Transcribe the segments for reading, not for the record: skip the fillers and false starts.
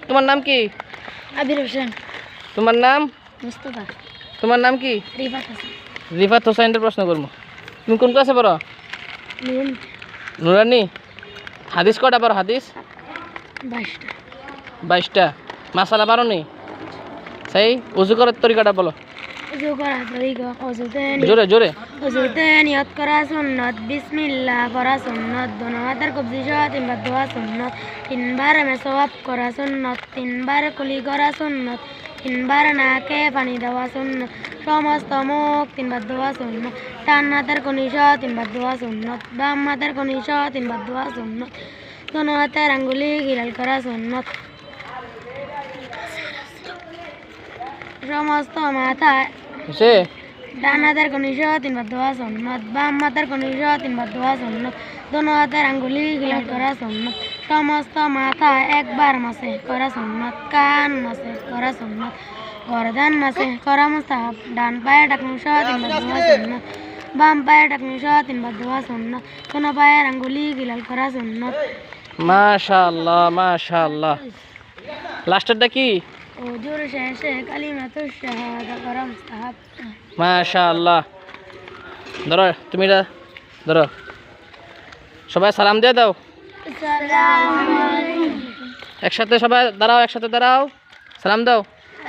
তোমার নাম কি? আবির হোসেন। তোমার নাম? মুস্তাফা। তোমার নাম কি? রিফাত হাসান। রিফাত হোসাইনের প্রশ্ন করবো। তুমি কোন ক্লাসে পড়ো? নুন। নুরানি। হাদিস কটা পড়ো? হাদিস 22টা। 22টা। মাসালা পারো নি? সেই উজু করার তরিকাটা বলো। উযু করা তরিকা জোরে জোরে। উযুতে নিয়ত করা সুন্নত, বিসমিল্লাহ করা সুন্নত, দোনো হাতের কবজি সহ তিনবার দোয়া সুন্নত, তিনবার মেসওয়াক করা সুন্নত, তিনবার কুলি করা সুন্নত, তিনবার নাকে পানি দেওয়া সুন্নত, সমস্ত মুখ তিনবার দোয়া সুন্নত, ডান হাতের কনি সহ তিনবার দোয়া সুন্নত, বাম হাতের কনি সহ তিনবার দোয়া সুন্নত, দোনো হাতের আঙ্গুলি গিলাল করা সুন্নত, সমস্ত মাথায় সে ডান হাতের কনি সহ তিনবার দোয়া সুন্নত, বাম হাতের কনি সহ তিনবার দোয়া সুন্নত, দোনো হাতের আঙ্গুলি গিলাল করা সুন্নত, সমস্ত মাথায় একবার মাসে করা সুন্নত, কান মাসে করা সুন্নত, গর্দান মাসে করা মুস্তাহাব, ডান পায়ে টাকনু সহ তিনবার দোয়া সুন্নত, বাম পায়ে টাকনু সহ তিনবার দোয়া সুন্নত, দোনো পায়ের আঙ্গুলি গিলাল করা সুন্নত। মাশাআল্লাহ মাশাআল্লাহ। লাস্টেরটা কি? ওজুর শেষে কালিমাতুশ শাহাদা করা মুস্তাহাব। মাশাআল্লাহ। ধরো তুমি এটা ধরো, সবাই সালাম দিয়ে দাও। আসসালামু আলাইকুম। একসাথে সবাই দাঁড়াও, একসাথে দাঁড়াও, সালাম দাও।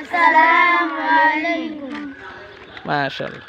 আসসালামু আলাইকুম। মাশাআল্লাহ।